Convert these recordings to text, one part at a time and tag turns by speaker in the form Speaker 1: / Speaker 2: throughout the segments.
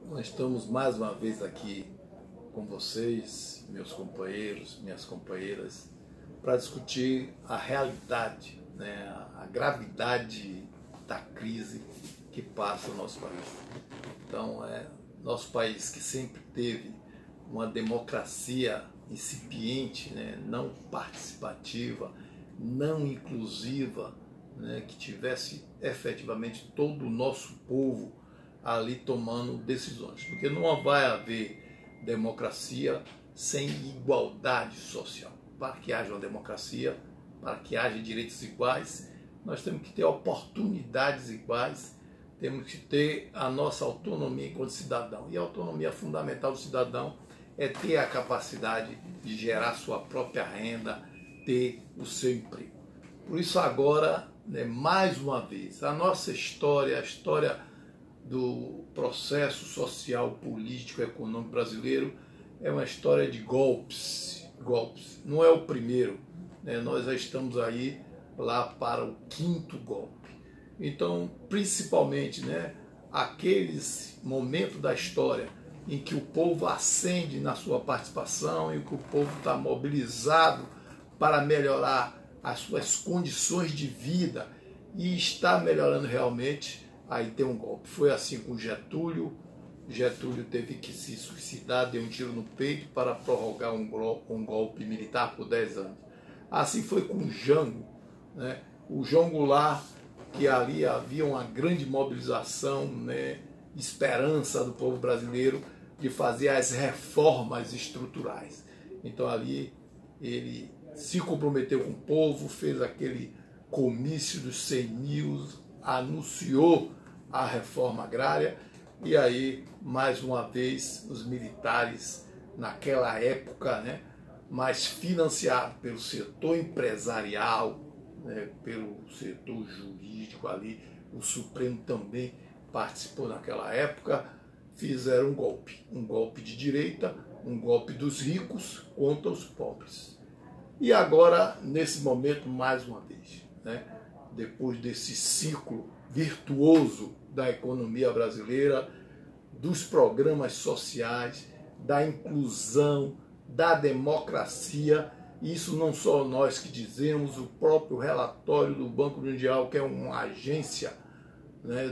Speaker 1: Nós estamos mais uma vez aqui com vocês, meus companheiros, minhas companheiras, para discutir a realidade, a gravidade da crise que passa o nosso país. Então, nosso país que sempre teve uma democracia incipiente, não participativa, não inclusiva, que tivesse efetivamente todo o nosso povo ali tomando decisões. Porque não vai haver democracia sem igualdade social. Para que haja uma democracia, para que haja direitos iguais, nós temos que ter oportunidades iguais, temos que ter a nossa autonomia enquanto cidadão. E a autonomia fundamental do cidadão é ter a capacidade de gerar sua própria renda, ter o seu emprego. Por isso agora, mais uma vez, a nossa história, a história do processo social, político, econômico brasileiro é uma história de golpes. Não é o primeiro, nós já estamos aí lá para o 5º golpe. Então, principalmente, aqueles momentos da história em que o povo ascende na sua participação, em que o povo está mobilizado para melhorar as suas condições de vida e está melhorando realmente, aí tem um golpe. Foi assim com Getúlio. Getúlio teve que se suicidar, deu um tiro no peito para prorrogar um golpe militar por 10 anos. Assim foi com Jango, o João Goulart, que ali havia uma grande mobilização, esperança do povo brasileiro de fazer as reformas estruturais. Então ali ele se comprometeu com o povo, fez aquele comício dos 100 mil, anunciou a reforma agrária e aí, mais uma vez, os militares, naquela época, mas financiados pelo setor empresarial, pelo setor jurídico ali, o Supremo também participou naquela época, fizeram um golpe de direita, um golpe dos ricos contra os pobres. E agora, nesse momento, mais uma vez, depois desse ciclo virtuoso da economia brasileira, dos programas sociais, da inclusão, da democracia, isso não só nós que dizemos, o próprio relatório do Banco Mundial, que é uma agência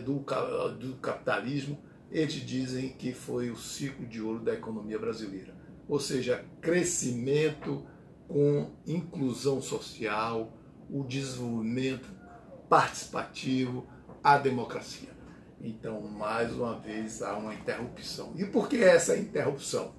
Speaker 1: do capitalismo, eles dizem que foi o ciclo de ouro da economia brasileira. Ou seja, crescimento com inclusão social, o desenvolvimento participativo, a democracia. Então, mais uma vez, há uma interrupção. E por que essa interrupção?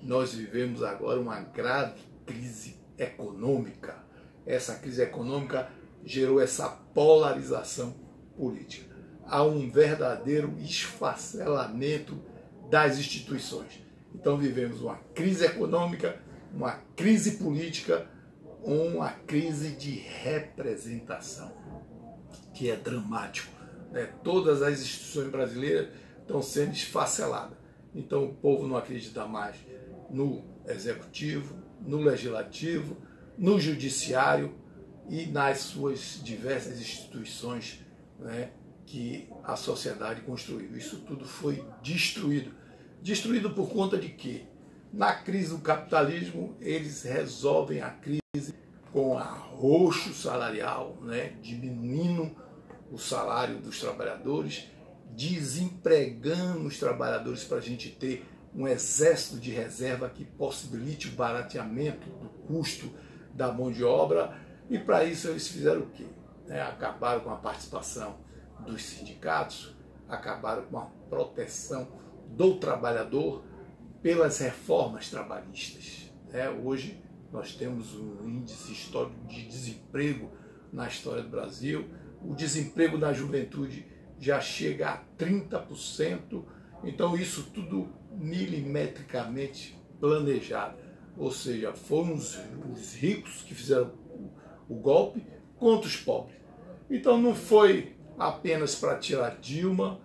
Speaker 1: Nós vivemos agora uma grave crise econômica. Essa crise econômica gerou essa polarização política. Há um verdadeiro esfacelamento das instituições. Então, vivemos uma crise econômica, uma crise política, uma crise de representação, que é dramático. Todas as instituições brasileiras estão sendo esfaceladas. Então o povo não acredita mais no executivo, no legislativo, no judiciário e nas suas diversas instituições que a sociedade construiu. Isso tudo foi destruído. Destruído por conta de quê? Na crise do capitalismo, eles resolvem a crise com arroxo salarial, diminuindo o salário dos trabalhadores, desempregando os trabalhadores para a gente ter um exército de reserva que possibilite o barateamento do custo da mão de obra. E para isso eles fizeram o quê? Acabaram com a participação dos sindicatos, acabaram com a proteção do trabalhador pelas reformas trabalhistas. Hoje nós temos um índice histórico de desemprego na história do Brasil. O desemprego da juventude já chega a 30%. Então isso tudo milimetricamente planejado. Ou seja, foram os ricos que fizeram o golpe contra os pobres. Então não foi apenas para tirar Dilma,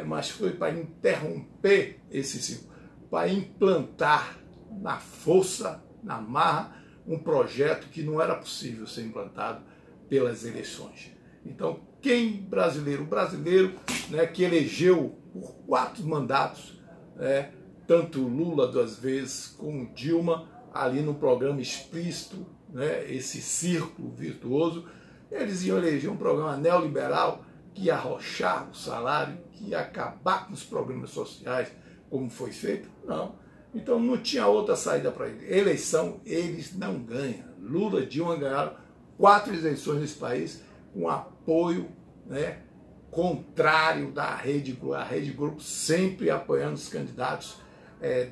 Speaker 1: mas foi para interromper esse ciclo, para implantar na força, na marra, um projeto que não era possível ser implantado pelas eleições. Então, quem brasileiro? O brasileiro né, que elegeu por 4 mandatos, né, tanto Lula 2 vezes como Dilma, ali no programa explícito, né, esse círculo virtuoso. Eles iam eleger um programa neoliberal que ia arrochar o salário, que ia acabar com os programas sociais, como foi feito? Não. Então não tinha outra saída para eles. Eleição, eles não ganham. Lula e Dilma ganharam 4 eleições nesse país com apoio, né, contrário da Rede Globo. A Rede Globo sempre apoiando os candidatos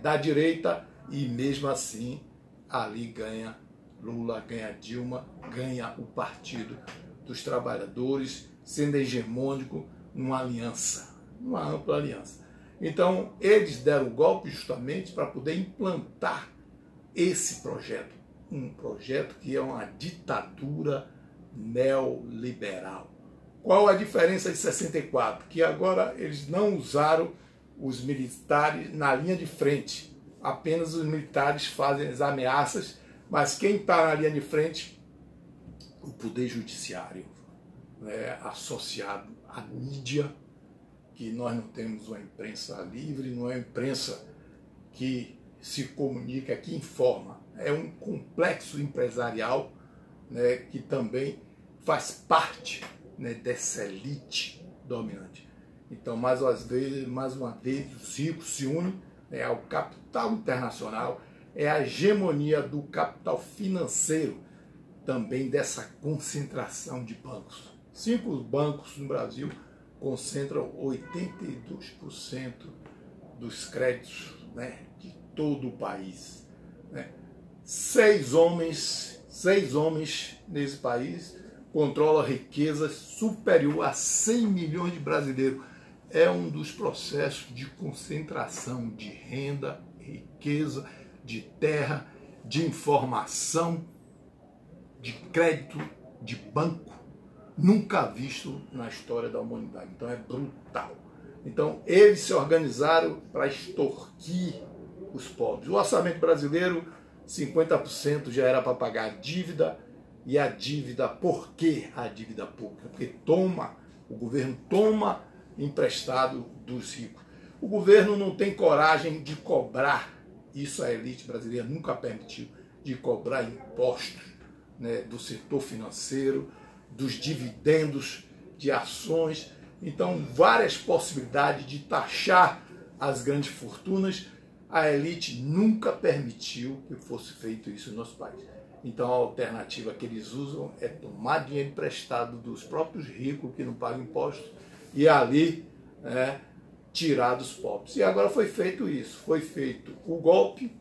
Speaker 1: da direita, e mesmo assim ali ganha Lula, ganha Dilma, ganha o Partido dos Trabalhadores, sendo hegemônico numa aliança, numa ampla aliança. Então, eles deram o golpe justamente para poder implantar esse projeto, um projeto que é uma ditadura neoliberal. Qual a diferença de 64? Que agora eles não usaram os militares na linha de frente, apenas os militares fazem as ameaças, mas quem está na linha de frente, o poder judiciário, né, associado à mídia, que nós não temos uma imprensa livre, não é uma imprensa que se comunica, que informa. É um complexo empresarial, né, que também faz parte, né, dessa elite dominante. Então, mais uma vez, os ricos se unem, né, ao capital internacional, é a hegemonia do capital financeiro, também dessa concentração de bancos. 5 bancos no Brasil concentram 82% dos créditos, né, de todo o país. Né? 6 homens nesse país controlam riqueza superior a 100 milhões de brasileiros. É um dos processos de concentração de renda, riqueza, de terra, de informação, de crédito, de banco, nunca visto na história da humanidade. Então é brutal. Então eles se organizaram para extorquir os pobres. O orçamento brasileiro, 50% já era para pagar a dívida, e a dívida, por que a dívida pública? Porque o governo toma emprestado dos ricos. O governo não tem coragem de cobrar, isso a elite brasileira nunca permitiu, de cobrar impostos, né, do setor financeiro, dos dividendos de ações. Então, várias possibilidades de taxar as grandes fortunas. A elite nunca permitiu que fosse feito isso no nosso país. Então, a alternativa que eles usam é tomar dinheiro emprestado dos próprios ricos que não pagam impostos e ali, né, tirar dos pobres. E agora foi feito isso. Foi feito o golpe,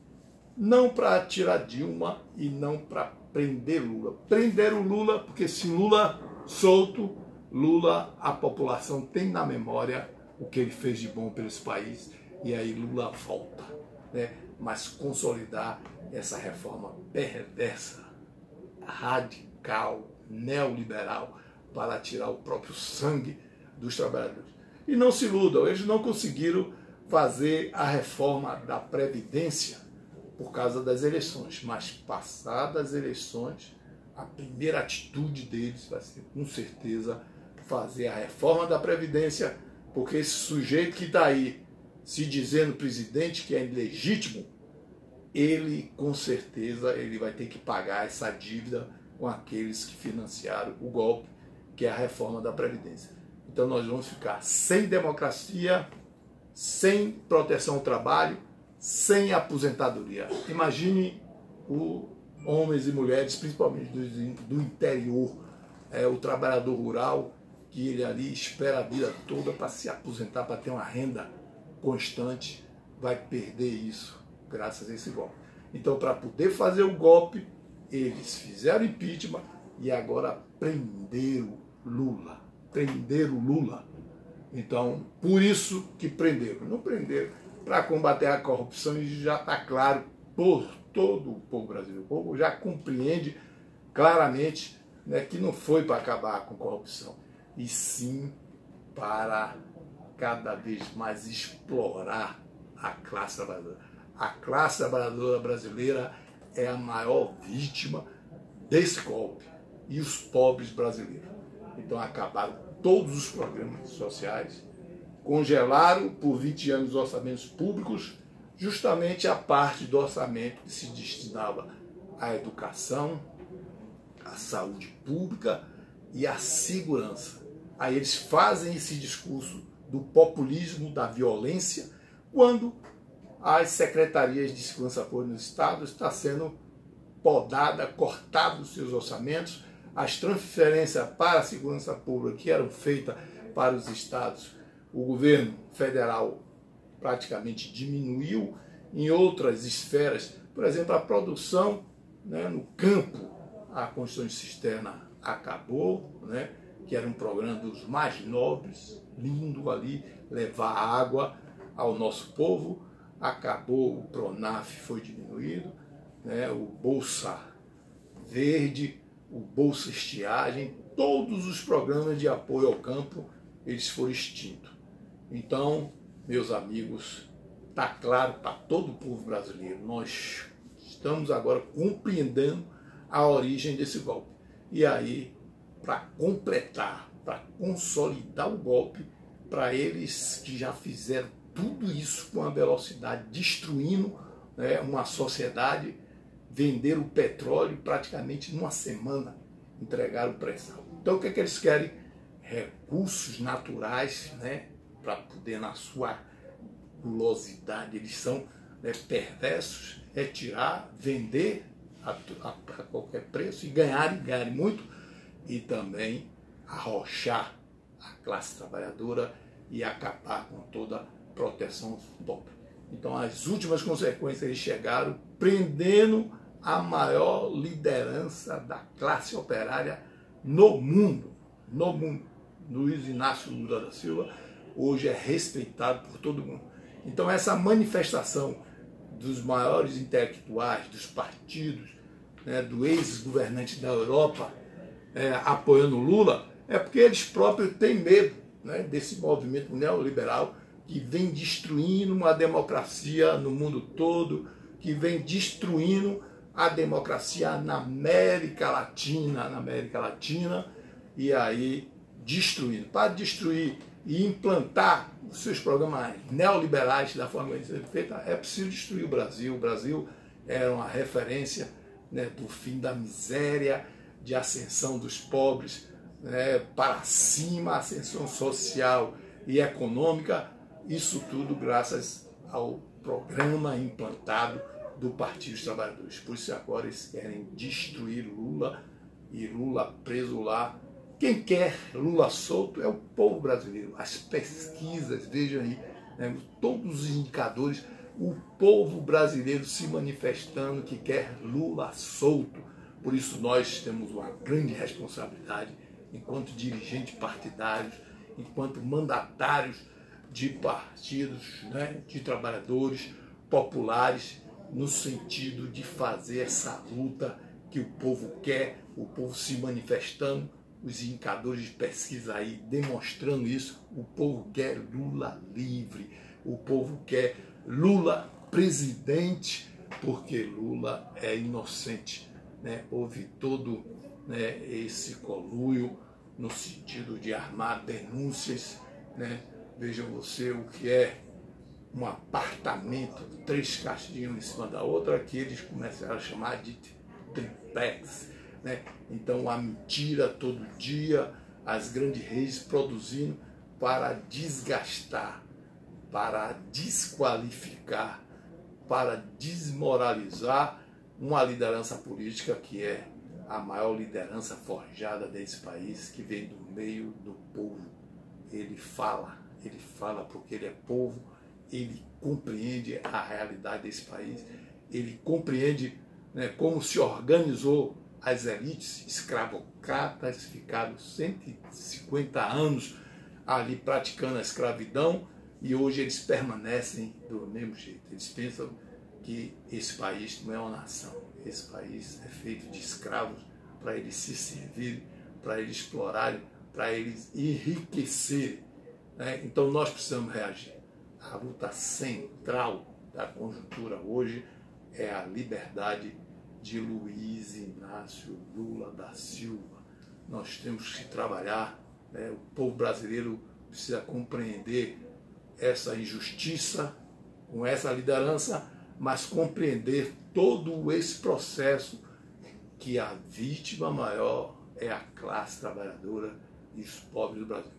Speaker 1: não para tirar Dilma e não para prender Lula. Prenderam Lula porque se Lula solto, Lula, a população tem na memória o que ele fez de bom pelo país, e aí Lula volta, né? Mas consolidar essa reforma perversa, radical, neoliberal, para tirar o próprio sangue dos trabalhadores. E não se iludam, eles não conseguiram fazer a reforma da Previdência por causa das eleições, mas passadas as eleições, a primeira atitude deles vai ser, com certeza, fazer a reforma da Previdência, porque esse sujeito que está aí se dizendo presidente, que é ilegítimo, ele, com certeza, ele vai ter que pagar essa dívida com aqueles que financiaram o golpe, que é a reforma da Previdência. Então nós vamos ficar sem democracia, sem proteção ao trabalho, sem aposentadoria. Imagine os homens e mulheres, principalmente do interior, o trabalhador rural, que ele ali espera a vida toda para se aposentar, para ter uma renda constante, vai perder isso graças a esse golpe. Então, para poder fazer o golpe, eles fizeram impeachment e agora prenderam Lula. Prenderam Lula. Então, por isso que prenderam. Não prenderam para combater a corrupção, e já está claro por todo o povo brasileiro. O povo já compreende claramente, né, que não foi para acabar com a corrupção, e sim para cada vez mais explorar a classe trabalhadora. A classe trabalhadora brasileira é a maior vítima desse golpe, e os pobres brasileiros. Então acabaram todos os programas sociais, Congelaram por 20 anos os orçamentos públicos, justamente a parte do orçamento que se destinava à educação, à saúde pública e à segurança. Aí eles fazem esse discurso do populismo, da violência, quando as secretarias de segurança pública no Estado estão sendo podada, cortados os seus orçamentos, as transferências para a segurança pública que eram feitas para os estados, o governo federal praticamente diminuiu. Em outras esferas, por exemplo, a produção, né, no campo, a construção de cisterna acabou, né, que era um programa dos mais nobres, lindo ali, levar água ao nosso povo. Acabou, o Pronaf foi diminuído, né, o Bolsa Verde, o Bolsa Estiagem, todos os programas de apoio ao campo, eles foram extintos. Então, meus amigos, está claro para todo o povo brasileiro, nós estamos agora compreendendo a origem desse golpe. E aí, para completar, para consolidar o golpe, para eles que já fizeram tudo isso com a velocidade, destruindo, né, uma sociedade, venderam o petróleo praticamente numa semana, entregaram o pré-sal. Então o que é que eles querem? Recursos naturais, né, para poder, na sua gulosidade, eles são, né, perversos, retirar, vender a qualquer preço e ganharem muito, e também arrochar a classe trabalhadora e acabar com toda a proteção do pobre. Então as últimas consequências, eles chegaram prendendo a maior liderança da classe operária no mundo. Luiz Inácio Lula da Silva hoje é respeitado por todo mundo. Então essa manifestação dos maiores intelectuais, dos partidos, né, do ex-governante da Europa, apoiando Lula, é porque eles próprios têm medo, né, desse movimento neoliberal que vem destruindo uma democracia no mundo todo, que vem destruindo a democracia na América Latina, e aí destruindo. Para destruir e implantar os seus programas neoliberais da forma que foi feita, é preciso destruir o Brasil. O Brasil era uma referência, né, do fim da miséria, de ascensão dos pobres, né, para cima, ascensão social e econômica, isso tudo graças ao programa implantado do Partido dos Trabalhadores. Por isso agora eles querem destruir Lula, e Lula preso lá. Quem quer Lula solto é o povo brasileiro. As pesquisas, vejam aí, né, todos os indicadores, o povo brasileiro se manifestando que quer Lula solto. Por isso nós temos uma grande responsabilidade, enquanto dirigentes partidários, enquanto mandatários de partidos, né, de trabalhadores populares, no sentido de fazer essa luta que o povo quer, o povo se manifestando, os indicadores de pesquisa aí demonstrando isso. O povo quer Lula livre, o povo quer Lula presidente, porque Lula é inocente, né? Houve todo, né, esse conluio no sentido de armar denúncias, né? Vejam você o que é um apartamento, 3 caixinhas em cima da outra, que eles começaram a chamar de triplex, né? Então a mentira todo dia, as grandes redes produzindo para desgastar, para desqualificar, para desmoralizar uma liderança política que é a maior liderança forjada desse país, que vem do meio do povo. Ele fala porque ele é povo, ele compreende a realidade desse país, ele compreende, né, como se organizou as elites escravocratas, ficaram 150 anos ali praticando a escravidão, e hoje eles permanecem do mesmo jeito. Eles pensam que esse país não é uma nação, esse país é feito de escravos para eles se servirem, para eles explorarem, para eles enriquecerem, né? Então nós precisamos reagir. A luta central da conjuntura hoje é a liberdade de Luiz Inácio Lula da Silva. Nós temos que trabalhar, né? O povo brasileiro precisa compreender essa injustiça, com essa liderança, mas compreender todo esse processo que a vítima maior é a classe trabalhadora e os pobres do Brasil.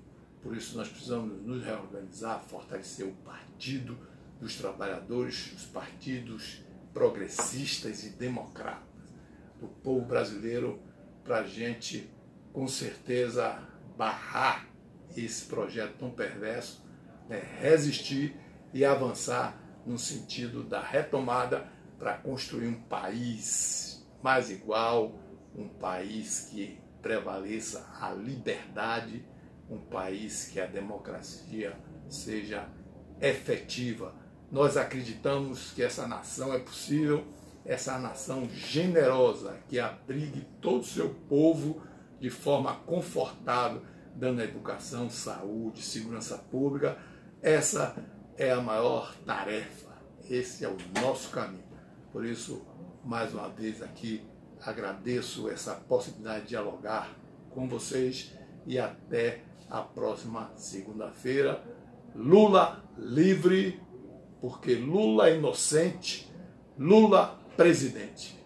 Speaker 1: Por isso nós precisamos nos reorganizar, fortalecer o Partido dos Trabalhadores, os partidos progressistas e democratas do povo brasileiro, para a gente, com certeza, barrar esse projeto tão perverso, resistir e avançar no sentido da retomada para construir um país mais igual, um país que prevaleça a liberdade, um país que a democracia seja efetiva. Nós acreditamos que essa nação é possível, essa nação generosa, que abrigue todo o seu povo de forma confortável, dando educação, saúde, segurança pública. Essa é a maior tarefa, esse é o nosso caminho. Por isso, mais uma vez aqui, agradeço essa possibilidade de dialogar com vocês e até a próxima segunda-feira. Lula livre, porque Lula é inocente, Lula presidente.